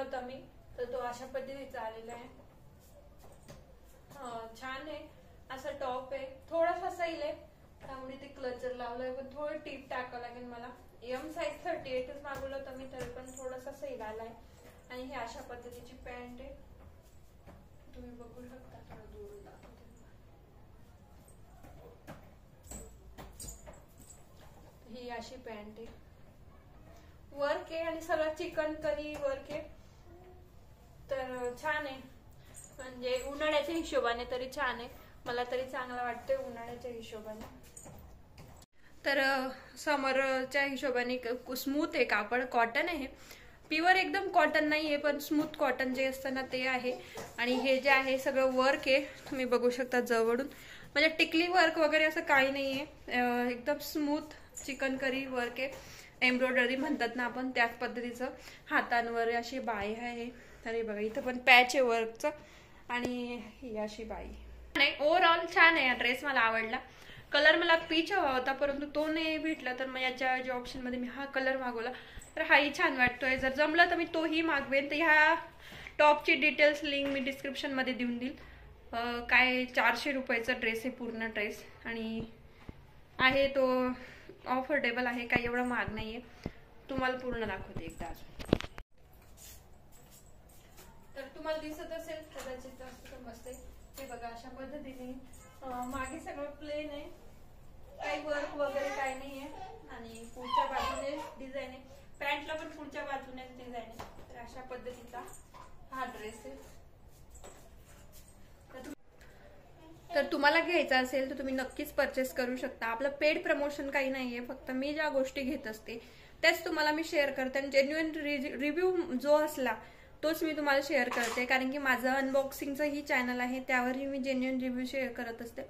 होता मी, तर तो अशा पद्धतीचा आलेला आहे. छान आहे. असा टॉप आहे, थोडासा सैल आहे त्यामुळे ते क्लचर लावलंय, पण थोडं टीप टाकावं लागेल मला. एम साईज 38च मागवलं होतं मी, तरी पण थोडासा सैल आलाय. आणि ही अशा पद्धतीची पॅन्ट आहे, तुम्ही बघू शकता. थोडं दूर दाखवते. ही अशी पॅन्ट आहे, वर्क आहे आणि सगळं चिकन करी वर्क आहे, तर छान आहे. म्हणजे उन्हाळ्याच्या हिशोबाने तरी छान आहे, मला तरी चांगला वाटतोय उन्हाळ्याच्या हिशोबाने. तर समरच्या हिशोबाने स्मूथ आहे कापड, कॉटन आहे, प्युअर एकदम कॉटन नाही आहे, पण स्मूथ कॉटन जे असतं ना ते आहे. आणि हे जे आहे सगळं वर्क आहे, तुम्ही बघू शकता जवळून. म्हणजे टिकली वर्क वगैरे असं काही नाही आहे, एकदम स्मूथ चिकनकरी वर्क आहे. एम्ब्रॉयडरी म्हणतात ना आपण, त्याच पद्धतीचं हातांवर अशी बाई आहे. अरे बघा इथं पण पॅच आहे वर्कचं, आणि ही अशी बाई. ओव्हरऑल छान आहे. हा ड्रेस मला आवडला. कलर मला पीच हवा होता, परंतु तो नाही भेटला, तर मग याच्या ज्या ऑप्शन मध्ये मी हा कलर मागवला. तर हाही छान वाटतोय. जर जमलं तर मी तोही मागवेन. तर ह्या टॉपची डिटेल्स लिंक मी डिस्क्रिप्शन मध्ये देऊन देईल. काय 400 रुपयाचा ड्रेस आहे, पूर्ण ड्रेस, आणि आहे तो ऑफर्डेबल आहे, काही एवढा महाग नाहीये. तुम्हाला पूर्ण दाखवते एकदा अजून. तर तुम्हाला दिसत असेल कदाचित, असं समजते. हे बघा अशा पद्धतीने मागे सगळं प्लेन आहे, काही वर्क वगैरे काही नाहीये. आणि पुढच्या बाजूने डिझाईन आहे, पॅन्टला पण पुढच्या बाजूने डिझाईन आहे. तर अशा पद्धतीचा हा ड्रेस आहे. तर तुम्हाला घ्यायचा असेल तर तुम्ही नक्कीच परचेस करू शकता. आपलं पेड प्रमोशन काही नाहीये, फक्त मी ज्या गोष्टी घेत असते त्याच तुम्हाला मी शेअर करते. आणि जेन्युइन रिव्ह्यू जो असला तोच मी तुम्हाला शेअर करते, कारण की माझं अनबॉक्सिंगचं ही चॅनल आहे, त्यावरही मी जेन्युइन रिव्ह्यू शेअर करत असते.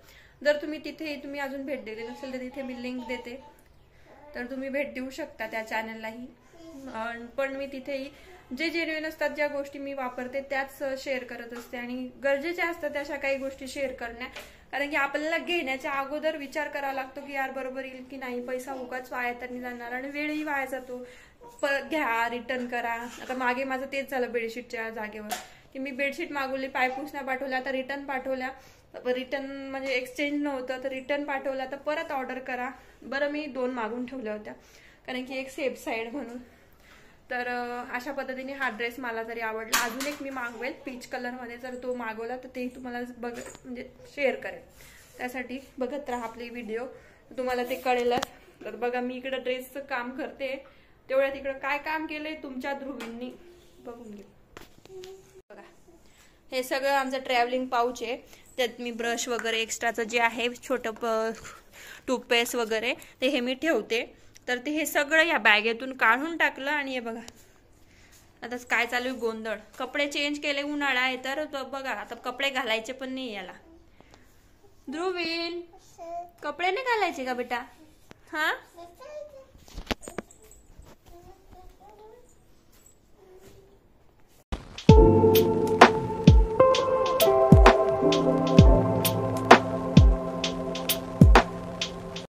जर तुम्ही अजून भेट दिली नसेल तर तिथे मी लिंक देते, तर तुम्ही भेट देऊ शकता त्या चॅनललाही. पण मी तिथेही जे जेन्युइन असतात, ज्या गोष्टी मी वापरते त्याच शेअर करत असते. आणि गरजेच्या असतात अशा काही गोष्टी शेअर करण्या, कारण की आपल्याला घेण्याच्या अगोदर विचार करावा लागतो की यार बरोबर येईल की नाही, पैसा उगाच वाया तर नाही जाणार, आणि वेळही वाया जातो. परत घ्या, रिटर्न करा. आता मागे माझं तेच झालं बेडशीटच्या जागेवर, की मी बेडशीट मागवली, पायपुसण्या पाठवल्या, आता रिटर्न पाठवल्या. रिटर्न म्हणजे एक्सचेंज नव्हतं, तर रिटर्न पाठवला, तर परत ऑर्डर करा. बरं मी 2 मागून ठेवल्या होत्या, कारण की एक सेफ साईड म्हणून. तर अशा पद्धतीने हा ड्रेस मला तरी आवडला. अजून एक मी मागवेल पीच कलर मध्ये, जर तो मागवला तर तेही तुम्हाला म्हणजे शेअर करेल. त्यासाठी बघत राहा आपले व्हिडिओ, तुम्हाला ते कळेलच. तर बघा मी इकडे ड्रेसचं काम करते, तेवढ्यात इकडे काय काम केलंय तुमच्या ध्रुवींनी बघून घे. बघा हे सगळं आमचं ट्रॅव्हलिंग पाऊच आहे, त्यात मी ब्रश वगैरे एक्स्ट्राचं जे आहे छोटं टूथपेस्ट वगैरे ते हे मी ठेवते. तर ते हे सगळं या बॅगेतून काढून टाकलं. आणि हे बघा आता काय चालू आहे गोंधळ. कपडे चेंज केले, उन्हाळा आहे तर बघा आता कपडे घालायचे पण नाही याला. ध्रुवीन कपडे नाही घालायचे का बेटा? हा